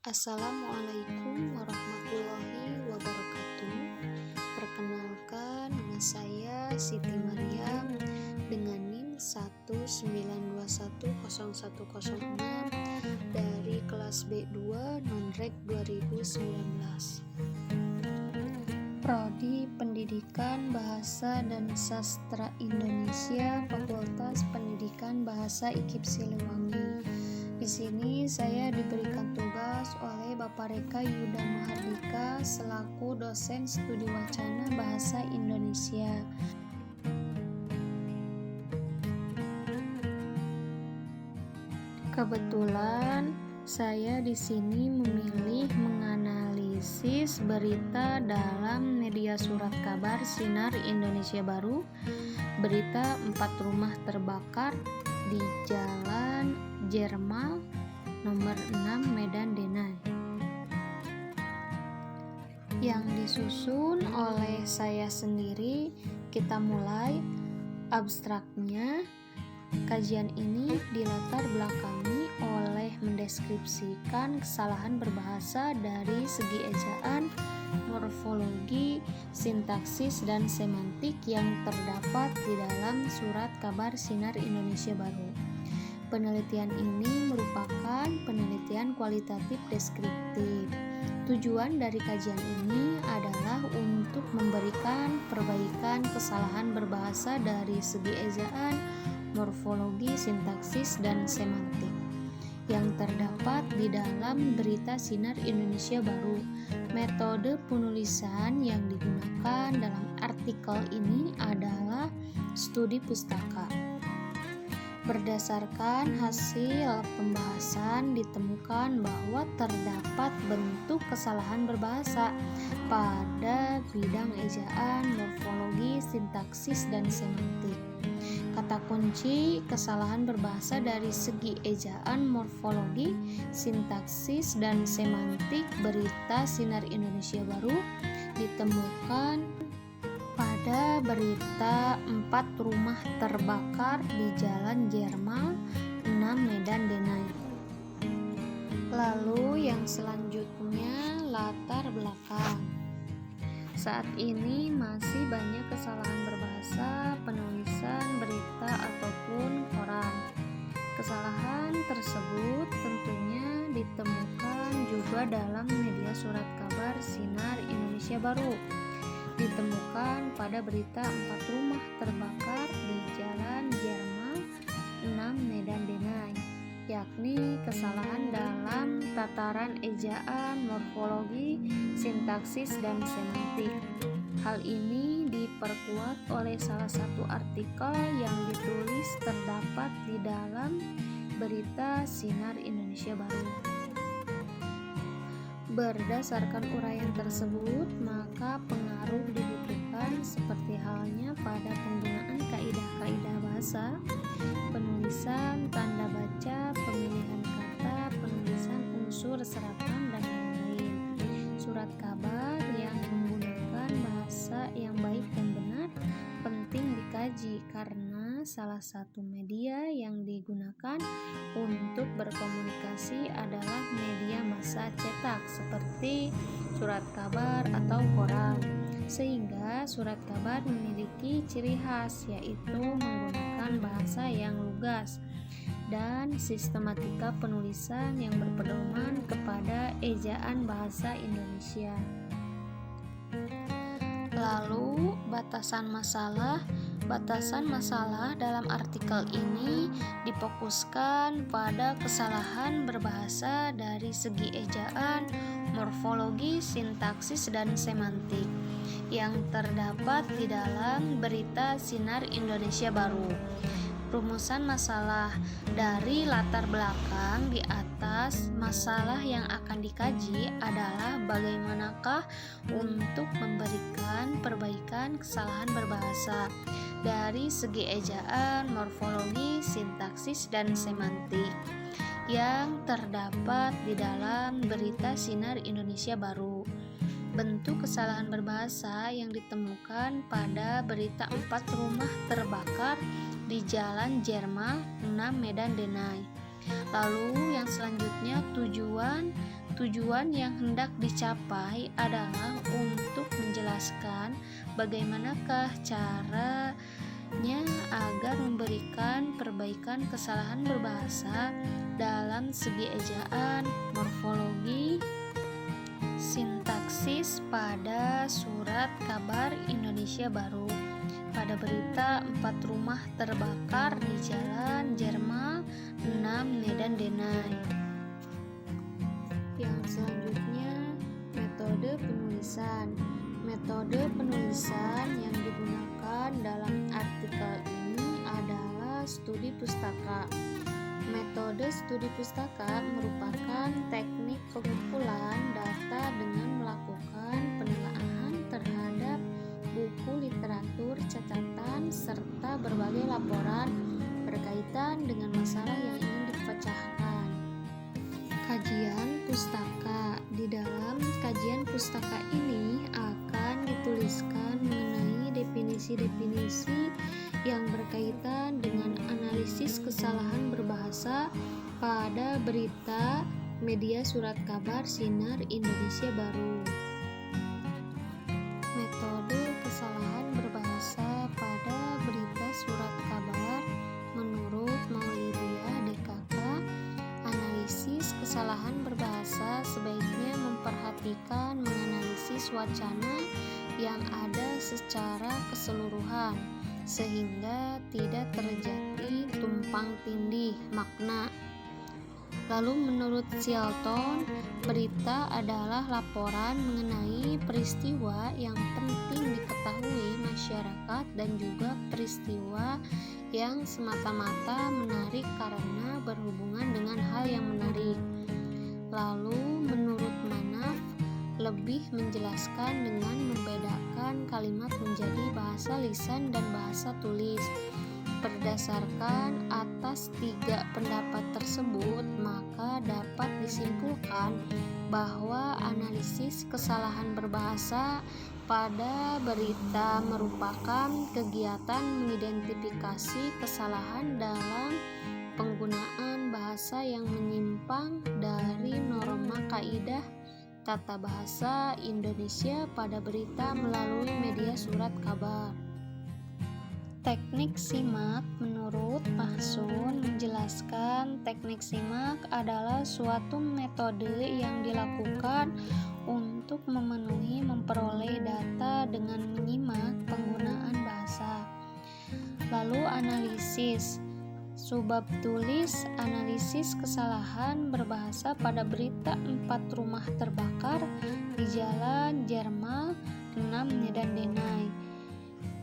Assalamualaikum warahmatullahi wabarakatuh. Perkenalkan, nama saya Siti Maryam dengan NIM 192101006 dari kelas B2 Nonrek 2019. Prodi Pendidikan Bahasa dan Sastra Indonesia, Fakultas Pendidikan Bahasa IKIP Siliwangi. Di sini saya diberikan tugas oleh Bapak Reka Yuda Mahardika selaku dosen studi wacana bahasa Indonesia. Kebetulan saya di sini memilih menganalisis berita dalam media surat kabar Sinar Indonesia Baru, berita 4 rumah terbakar di Jalan Jermal nomor 6 Medan Denai, yang disusun oleh saya sendiri. Kita mulai abstraknya. Kajian ini dilatar belakangi oleh mendeskripsikan kesalahan berbahasa dari segi ejaan, morfologi, sintaksis, dan semantik yang terdapat di dalam surat kabar Sinar Indonesia Baru. Penelitian ini merupakan penelitian kualitatif deskriptif. Tujuan dari kajian ini adalah untuk memberikan perbaikan kesalahan berbahasa dari segi ejaan, morfologi, sintaksis, dan semantik yang terdapat di dalam berita Sinar Indonesia Baru. Metode penulisan yang digunakan dalam artikel ini adalah studi pustaka. Berdasarkan hasil pembahasan ditemukan bahwa terdapat bentuk kesalahan berbahasa pada bidang ejaan, morfologi, sintaksis, dan semantik. Kata kunci kesalahan berbahasa dari segi ejaan, morfologi, sintaksis, dan semantik berita Sinar Indonesia Baru ditemukan pada berita 4 rumah terbakar di Jalan Jermal 6 Medan Denai. Lalu yang selanjutnya latar belakang. Saat ini masih banyak kesalahan berbahasa penulisan berita ataupun koran. Kesalahan tersebut tentunya ditemukan juga dalam media surat kabar Sinar Indonesia Baru. Ditemukan pada berita 4 rumah terbakar di Jalan Jermal 6 Medan Denai, yakni kesalahan dalam tataran ejaan, morfologi, sintaksis, dan semantik. Hal ini diperkuat oleh salah satu artikel yang ditulis terdapat di dalam berita Sinar Indonesia Baru. Berdasarkan uraian tersebut, maka pengaruh dibutuhkan seperti halnya pada penggunaan kaidah-kaidah bahasa, penulisan, tanda baca, pemilihan kata, penulisan unsur serapan, dan lain-lain. Surat kabar yang menggunakan bahasa yang baik dan benar penting dikaji karena salah satu media yang digunakan untuk berkomunikasi adalah media massa cetak seperti surat kabar atau koran, sehingga surat kabar memiliki ciri khas yaitu menggunakan bahasa yang lugas dan sistematika penulisan yang berpedoman kepada ejaan bahasa Indonesia. Lalu batasan masalah. Batasan masalah dalam artikel ini difokuskan pada kesalahan berbahasa dari segi ejaan, morfologi, sintaksis, dan semantik yang terdapat di dalam berita Sinar Indonesia Baru. Rumusan masalah dari latar belakang di atas, masalah yang akan dikaji adalah bagaimanakah untuk memberikan perbaikan kesalahan berbahasa dari segi ejaan, morfologi, sintaksis, dan semantik yang terdapat di dalam berita Sinar Indonesia Baru. Bentuk kesalahan berbahasa yang ditemukan pada berita 4 rumah terbakar di Jalan Jermal 6 Medan Denai. Lalu yang selanjutnya tujuan Tujuan yang hendak dicapai adalah untuk menjelaskan bagaimanakah caranya agar memberikan perbaikan kesalahan berbahasa dalam segi ejaan, morfologi, sintaksis pada surat kabar Indonesia Baru. Pada berita 4 rumah terbakar di Jalan Jerman 6 Medan Denai. Yang selanjutnya, metode penulisan. Metode penulisan yang digunakan dalam artikel ini adalah studi pustaka. Metode studi pustaka merupakan teknik pengumpulan data dengan melakukan penelaahan terhadap buku literatur, catatan, serta berbagai laporan berkaitan dengan masalah yang ingin dipecahkan. Kajian pustaka. Di dalam kajian pustaka ini akan dituliskan mengenai definisi-definisi yang berkaitan dengan analisis kesalahan berbahasa pada berita media surat kabar Sinar Indonesia Baru. Metode kesalahan berbahasa pada berita surat kabar menurut Maulidia DKK. Analisis kesalahan berbahasa sebaiknya memperhatikan menganalisis wacana yang ada secara keseluruhan, sehingga tidak terjadi tumpang tindih makna. Lalu menurut Chilton, berita adalah laporan mengenai peristiwa yang penting diketahui masyarakat dan juga peristiwa yang semata-mata menarik karena berhubungan dengan hal yang menarik. Lalu menurut Manaf, lebih menjelaskan dengan membedakan kalimat menjadi bahasa lisan dan bahasa tulis. Berdasarkan atas 3 pendapat tersebut, maka dapat disimpulkan bahwa analisis kesalahan berbahasa pada berita merupakan kegiatan mengidentifikasi kesalahan dalam penggunaan bahasa yang menyimpang dari norma kaidah tata bahasa Indonesia pada berita melalui media surat kabar. Teknik simak menurut Mahsun menjelaskan teknik simak adalah suatu metode yang dilakukan untuk memperoleh data dengan menyimak penggunaan bahasa. Lalu analisis. Subbab tulis analisis kesalahan berbahasa pada berita 4 rumah terbakar di Jalan Jerman 6 Medan Denai.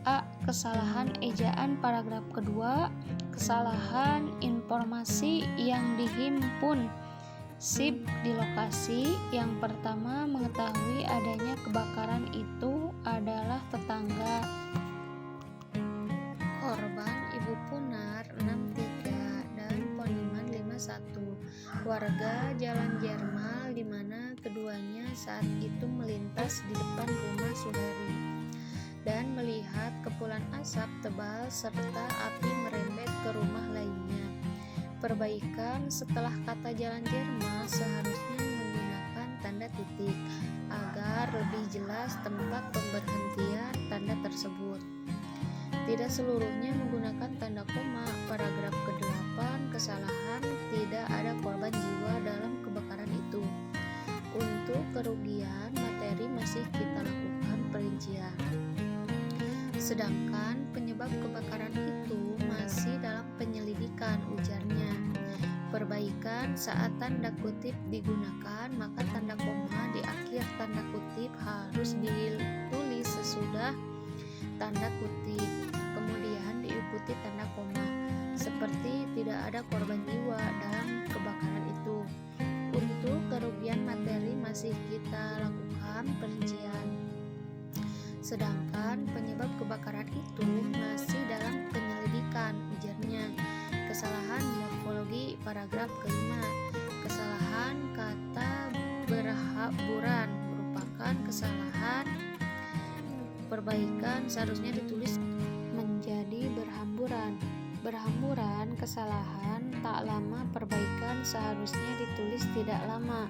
A. Kesalahan ejaan paragraf kedua. Kesalahan informasi yang dihimpun SIP di lokasi. Yang pertama, mengetahui adanya kebakaran itu adalah tetangga korban Ibu Punar 63 dan Poniman 51, warga Jalan Jerman, di mana keduanya saat itu melintas di depan rumah Suheri dan melihat kepulan asap tebal serta api merembet ke rumah lainnya. Perbaikan setelah kata Jalan Jerman seharusnya menggunakan tanda titik agar lebih jelas tempat pemberhentian tanda tersebut. Tidak seluruhnya menggunakan tanda koma. Paragraf ke-8, kesalahan tidak ada korban jiwa dalam kebakaran itu. Untuk kerugian materi masih kita lakukan perincian. Sedangkan penyebab kebakaran itu masih dalam penyelidikan, ujarnya. Perbaikan saat tanda kutip digunakan, maka tanda koma di akhir tanda kutip harus ditulis sesudah tanda kutip, kemudian diikuti tanda koma, seperti tidak ada korban jiwa dalam kebakaran itu. Untuk kerugian materi masih kita lakukan perincian. Sedangkan penyebab kebakaran itu masih dalam penyelidikan, ujarnya. Kesalahan morfologi paragraf ke-5. Kesalahan kata berhamburan merupakan kesalahan. Perbaikan seharusnya ditulis menjadi berhamburan. Berhamburan kesalahan tak lama, perbaikan seharusnya ditulis tidak lama.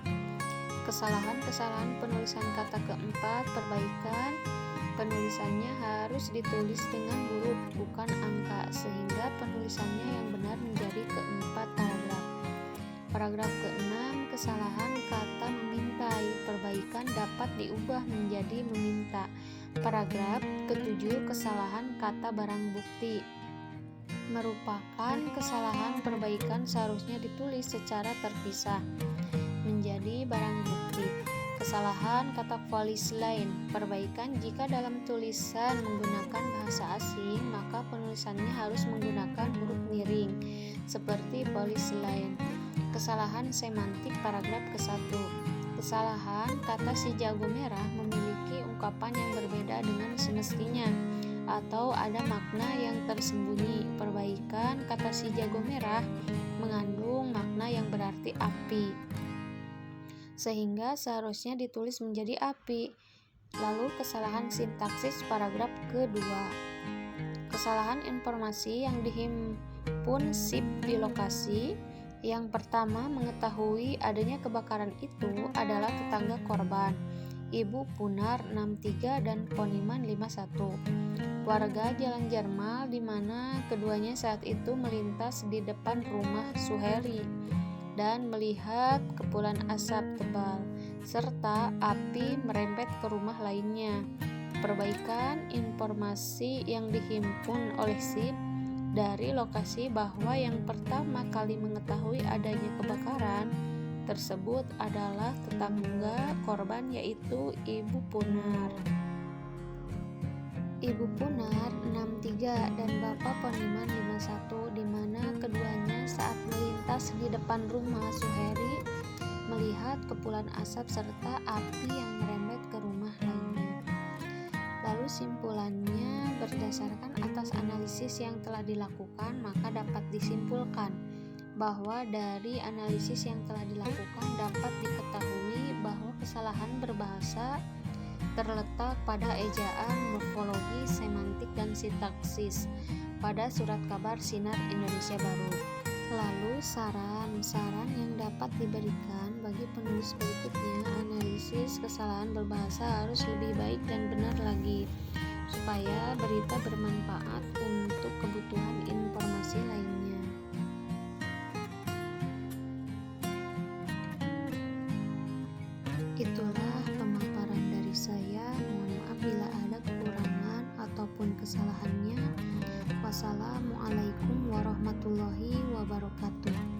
Kesalahan-kesalahan penulisan kata keempat, perbaikan. Penulisannya harus ditulis dengan huruf, bukan angka, sehingga penulisannya yang benar menjadi keempat paragraf. Paragraf keenam, kesalahan kata memintai. Perbaikan dapat diubah menjadi meminta. Paragraf ketujuh, kesalahan kata barang bukti. Merupakan kesalahan perbaikan seharusnya ditulis secara terpisah menjadi barang bukti. Kesalahan kata voice line. Perbaikan jika dalam tulisan menggunakan bahasa asing, maka penulisannya harus menggunakan huruf miring seperti voice line. Kesalahan semantik paragraf ke-1. Kesalahan kata si jago merah memiliki ungkapan yang berbeda dengan semestinya atau ada makna yang tersembunyi. Perbaikan kata si jago merah mengandung makna yang berarti api, sehingga seharusnya ditulis menjadi api. Lalu kesalahan sintaksis paragraf kedua. Kesalahan informasi yang dihimpun SIP di lokasi. Yang pertama, mengetahui adanya kebakaran itu adalah tetangga korban, Ibu Punar 63 dan Poniman 51. Warga Jalan Jarmal di mana keduanya saat itu melintas di depan rumah Suheri dan melihat kepulan asap tebal serta api merembet ke rumah lainnya. Perbaikan informasi yang dihimpun oleh SIP dari lokasi bahwa yang pertama kali mengetahui adanya kebakaran tersebut adalah tetangga korban, yaitu Ibu Punar. Ibu Punar 63 dan Bapak Poniman 51, di mana keduanya saat melintas di depan rumah Suheri melihat kepulan asap serta api yang merembet ke rumah lainnya. Lalu simpulannya, berdasarkan atas analisis yang telah dilakukan, maka dapat disimpulkan bahwa dari analisis yang telah dilakukan dapat diketahui bahwa kesalahan berbahasa terletak pada ejaan, morfologi, semantik, dan sintaksis pada surat kabar Sinar Indonesia Baru. Lalu saran yang dapat diberikan bagi penulis berikutnya, analisis kesalahan berbahasa harus lebih baik dan benar lagi supaya berita bermanfaat untuk kebutuhan informasi lainnya. Itulah pemaparan dari saya. Mohon maaf bila ada kekurangan ataupun kesalahannya. Wassalamualaikum warahmatullahi wabarakatuh.